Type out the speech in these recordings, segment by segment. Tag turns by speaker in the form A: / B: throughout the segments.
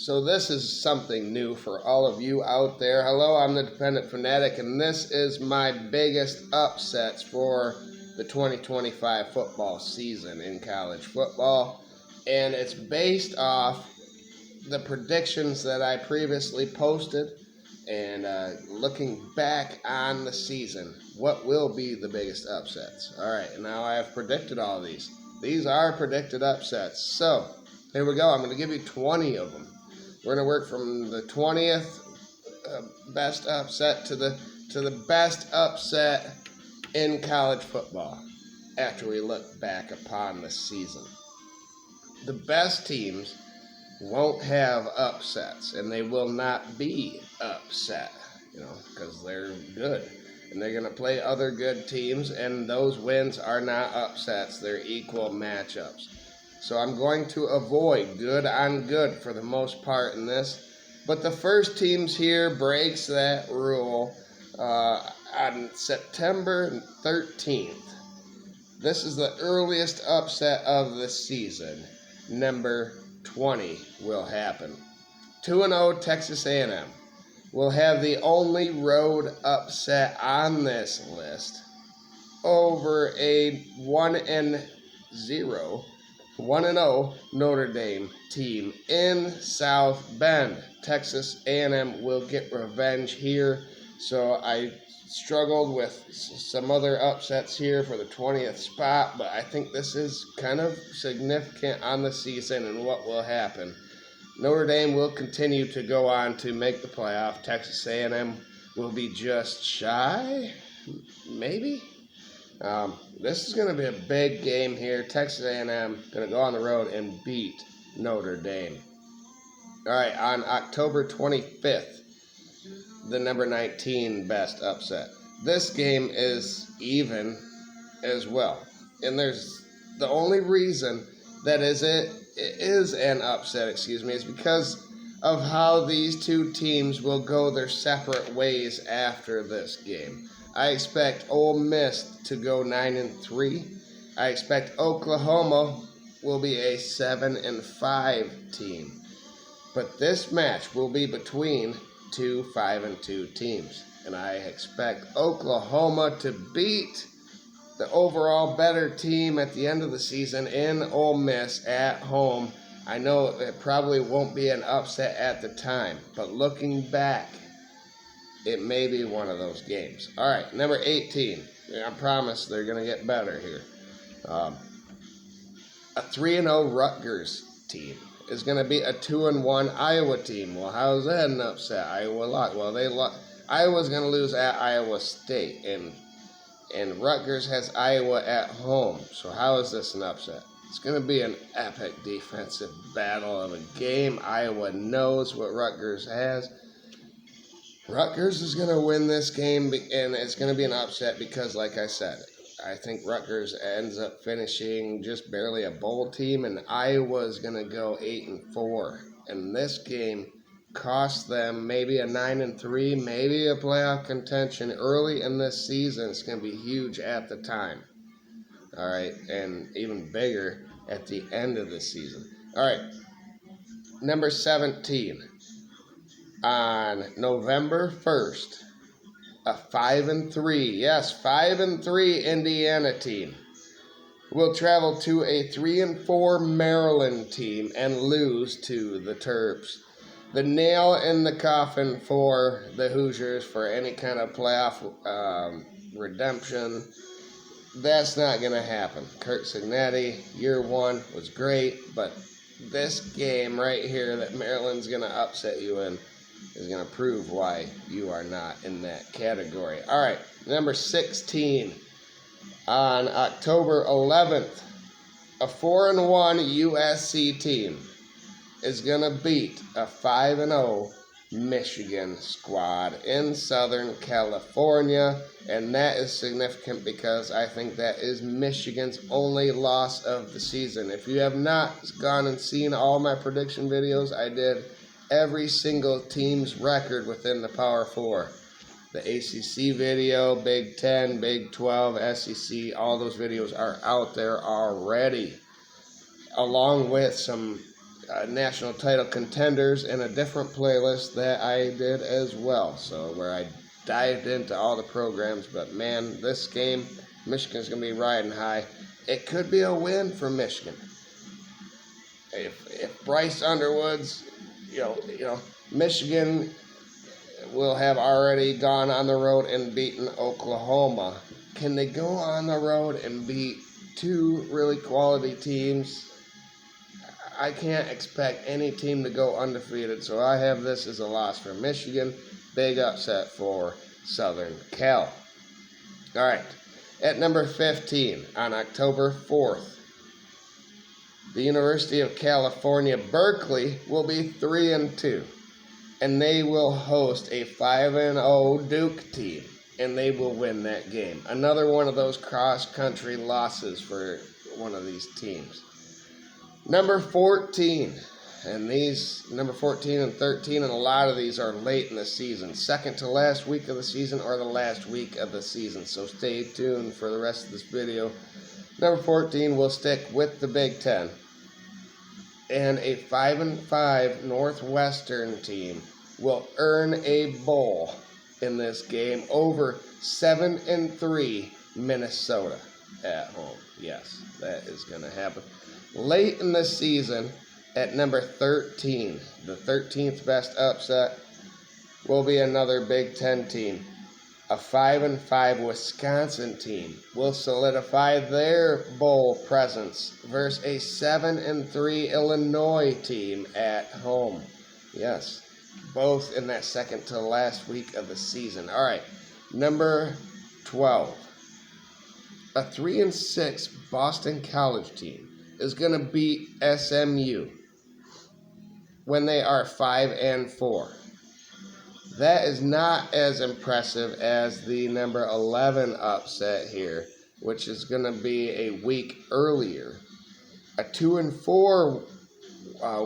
A: So this is something new for all of you out there. Hello, I'm the Dependent Fanatic, and this is my biggest upsets for the 2025 football season in college football. And it's based off the predictions that I previously posted and looking back on the season. What will be the biggest upsets? All right, now I have predicted all these. These are predicted upsets. So here we go. I'm going to give you 20 of them. We're going to work from the 20th best upset to the best upset in college football after we look back upon the season. The best teams won't have upsets, and they will not be upset, because they're good. And they're going to play other good teams, and those wins are not upsets. They're equal matchups. So I'm going to avoid good on good for the most part in this. But the first teams here breaks that rule on September 13th. This is the earliest upset of the season. Number 20 will happen. 2-0 Texas A&M will have the only road upset on this list over a 1-0 Notre Dame team in South Bend. Texas A&M will get revenge here. So I struggled with some other upsets here for the 20th spot, but I think this is kind of significant on the season and what will happen. Notre Dame will continue to go on to make the playoff. Texas A&M will be just shy, maybe. This is going to be a big game here. Texas A&M going to go on the road and beat Notre Dame. All right, on October 25th, the number 19 best upset. This game is even as well. And there's the only reason that it is an upset, is because of how these two teams will go their separate ways after this game. I expect Ole Miss to go 9-3. I expect Oklahoma will be a 7-5 team. But this match will be between two 5-2 teams. And I expect Oklahoma to beat the overall better team at the end of the season in Ole Miss at home. I know it probably won't be an upset at the time, but looking back, it may be one of those games. All right, number 18. I promise they're going to get better here. A 3-0 Rutgers team is going to be a 2-1 Iowa team. Well, how is that an upset? Iowa lost. Well, Iowa's going to lose at Iowa State, and Rutgers has Iowa at home. So how is this an upset? It's going to be an epic defensive battle of a game. Iowa knows what Rutgers has. Rutgers is going to win this game, and it's going to be an upset because, like I said, I think Rutgers ends up finishing just barely a bowl team, and Iowa is going to go 8-4. And this game cost them maybe a 9-3, maybe a playoff contention early in this season. It's going to be huge at the time. All right, and even bigger at the end of the season. All right, number 17. On November 1st, a 5-3, yes, 5-3 Indiana team will travel to a 3-4 Maryland team and lose to the Terps. The nail in the coffin for the Hoosiers for any kind of playoff redemption, that's not going to happen. Kirk Cincinnati, year one, was great, but this game right here that Maryland's going to upset you in is going to prove why you are not in that category. All right, number 16. On October 11th, a 4-1 USC team is going to beat a 5-0 Michigan squad in Southern California, and that is significant because I think that is Michigan's only loss of the season. If you have not gone and seen all my prediction videos, I did every single team's record within the Power Four. The ACC video, Big 10, Big 12, SEC, all those videos are out there already, along with some national title contenders in a different playlist that I did as well. So where I dived into all the programs, but man, this game, Michigan's going to be riding high. It could be a win for Michigan. If Bryce Underwood's, Michigan will have already gone on the road and beaten Oklahoma. Can they go on the road and beat two really quality teams? I can't expect any team to go undefeated, so I have this as a loss for Michigan. Big upset for Southern Cal. All right, at number 15 on October 4th, the University of California, Berkeley will be 3-2, and they will host a 5-0 Duke team, and they will win that game. Another one of those cross-country losses for one of these teams. Number 14, and these number 14 and 13, and a lot of these are late in the season, second to last week of the season or the last week of the season. So stay tuned for the rest of this video. Number 14 will stick with the Big Ten, and a 5-5 Northwestern team will earn a bowl in this game over 7-3 Minnesota at home. Yes, that is going to happen. Late in the season, at number 13, the 13th best upset, will be another Big Ten team. A 5-5 Wisconsin team will solidify their bowl presence versus a 7-3 Illinois team at home. Yes, both in that second to last week of the season. All right, number 12. A 3-6 Boston College team is going to beat SMU when they are 5-4. That is not as impressive as the number 11 upset here, which is going to be a week earlier. A 2-4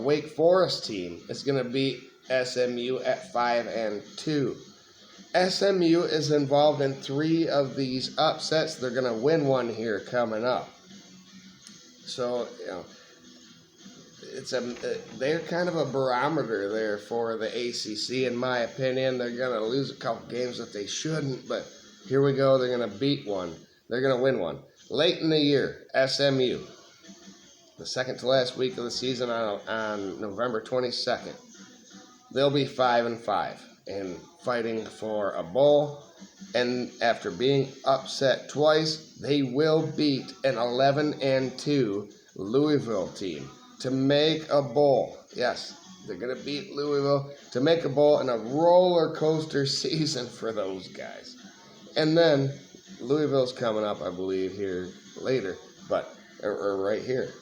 A: Wake Forest team is going to beat SMU at 5-2. SMU is involved in 3 of these upsets. They're going to win one here coming up. So, they're kind of a barometer there for the ACC, in my opinion. They're going to lose a couple games that they shouldn't, but here we go. They're going to beat one. They're going to win one. Late in the year, SMU, the second to last week of the season on November 22nd, they'll be 5-5 and fighting for a bowl. And after being upset twice, they will beat an 11-2 Louisville team to make a bowl. Yes, they're going to beat Louisville to make a bowl in a roller coaster season for those guys. And then Louisville's coming up, I believe, here later, or right here.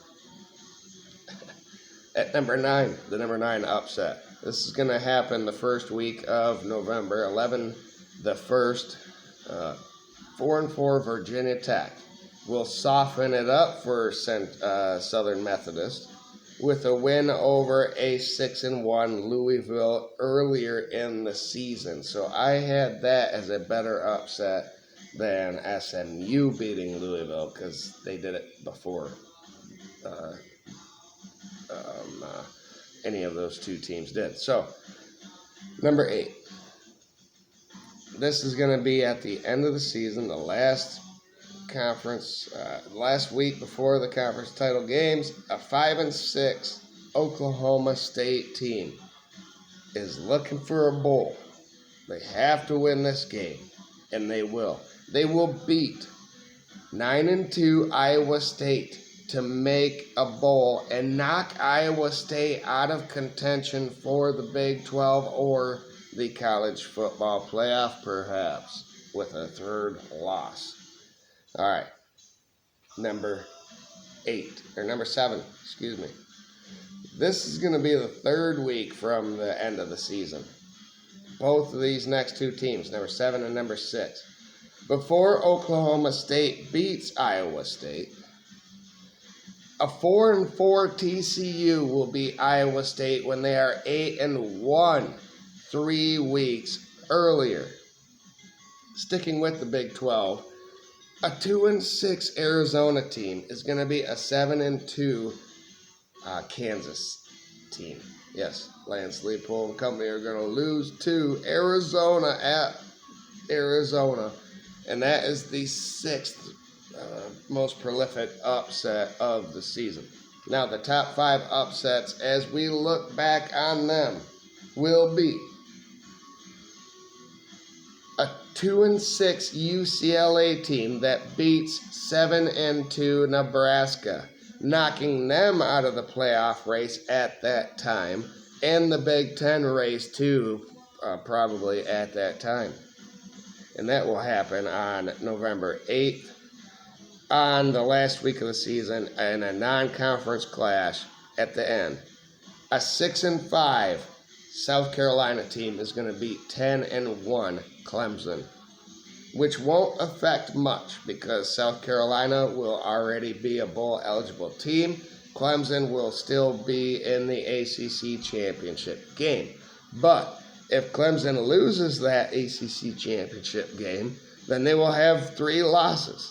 A: At number 9, the number 9 upset. This is going to happen the first week of November, 11 the 1st. 4-4 Virginia Tech will soften it up for Southern Methodist with a win over a 6-1 Louisville earlier in the season. So I had that as a better upset than SMU beating Louisville because they did it before any of those two teams did. So, number 8. This is going to be at the end of the season, the last conference, last week before the conference title games. A 5-6 Oklahoma State team is looking for a bowl. They have to win this game, and they will. They will beat 9-2 Iowa State to make a bowl and knock Iowa State out of contention for the Big 12 or the college football playoff, perhaps, with a 3rd loss. All right, number 7, excuse me. This is going to be the 3rd week from the end of the season. Both of these next 2 teams, number 7 and number 6. Before Oklahoma State beats Iowa State, a 4-4 TCU will beat Iowa State when they are 8-1 3 weeks earlier. Sticking with the Big 12, a 2-6 Arizona team is going to be a 7-2 Kansas team. Yes, Lance Leipold and company are going to lose to Arizona at Arizona. And that is the 6th most prolific upset of the season. Now, the top 5 upsets, as we look back on them, will be a 2-6 UCLA team that beats 7-2 Nebraska, knocking them out of the playoff race at that time, and the Big Ten race too, probably at that time. And that will happen on November 8th, on the last week of the season, in a non-conference clash at the end. A 6-5 South Carolina team is going to beat 10-1 Clemson, which won't affect much because South Carolina will already be a bowl-eligible team. Clemson will still be in the ACC championship game. But if Clemson loses that ACC championship game, then they will have 3 losses.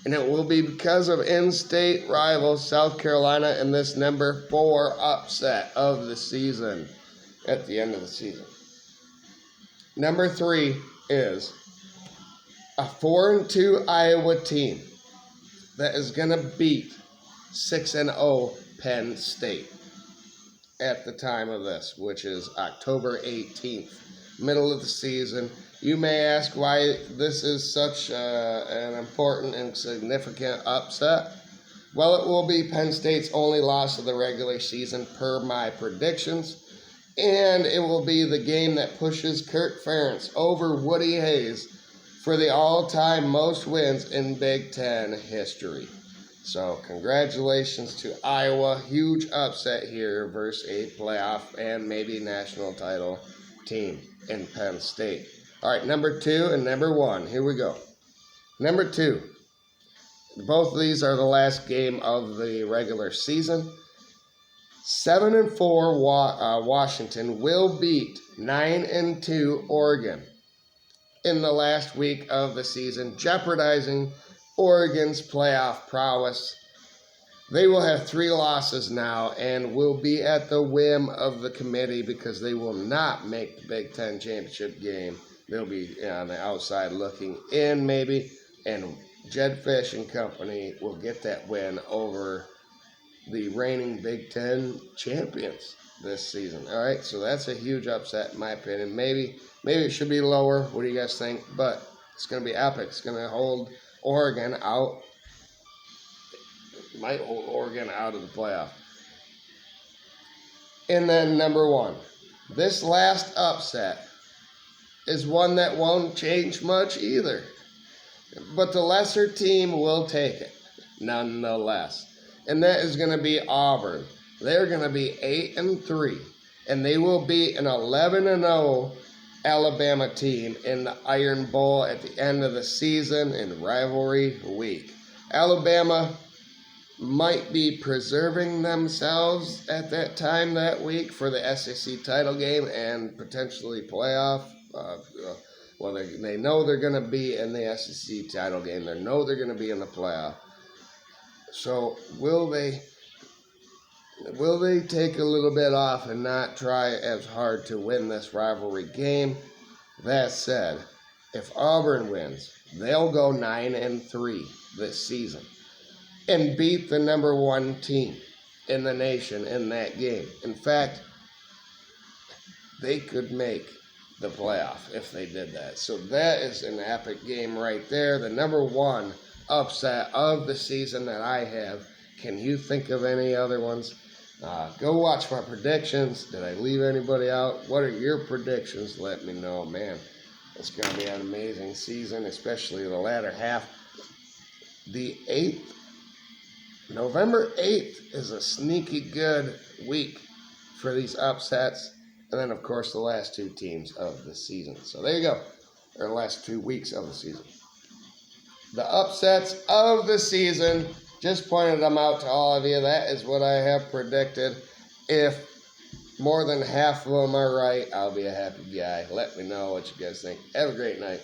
A: And it will be because of in-state rival South Carolina in this number 4 upset of the season at the end of the season. Number 3 is a 4-2 Iowa team that is going to beat 6-0 Penn State at the time of this, which is October 18th, middle of the season. You may ask why this is such an important and significant upset. Well, it will be Penn State's only loss of the regular season per my predictions, and it will be the game that pushes Kirk Ferentz over Woody Hayes for the all-time most wins in Big Ten history. So congratulations to Iowa. Huge upset here versus a playoff and maybe national title team in Penn State. All right, number 2 and number 1. Here we go. Number 2. Both of these are the last game of the regular season. 7-4 Washington will beat 9-2 Oregon in the last week of the season, jeopardizing Oregon's playoff prowess. They will have 3 losses now and will be at the whim of the committee because they will not make the Big Ten championship game. They'll be on the outside looking in maybe, and Jed Fish and company will get that win over the reigning Big Ten champions this season. All right, so that's a huge upset in my opinion. Maybe it should be lower. What do you guys think? But it's going to be epic. It's going to hold Oregon out. It might hold Oregon out of the playoff. And then number 1. This last upset is one that won't change much either. But the lesser team will take it, nonetheless. And that is going to be Auburn. They're going to be 8-3. And they will beat an 11-0 Alabama team in the Iron Bowl at the end of the season in rivalry week. Alabama might be preserving themselves at that time that week for the SEC title game and potentially playoff. Well, they know they're going to be in the SEC title game. They know they're going to be in the playoff. So will they take a little bit off and not try as hard to win this rivalry game? That said, if Auburn wins, they'll go 9-3 this season and beat the number 1 team in the nation in that game. In fact, they could make the playoff if they did that. So that is an epic game right there. The number 1 upset of the season that I have. Can you think of any other ones? Go watch my predictions. Did I leave anybody out? What are your predictions? Let me know, man. It's going to be an amazing season, especially the latter half. The 8th, November 8th is a sneaky good week for these upsets. And then, of course, the last 2 teams of the season. So there you go. Or the last 2 weeks of the season. The upsets of the season. Just pointed them out to all of you. That is what I have predicted. If more than half of them are right, I'll be a happy guy. Let me know what you guys think. Have a great night.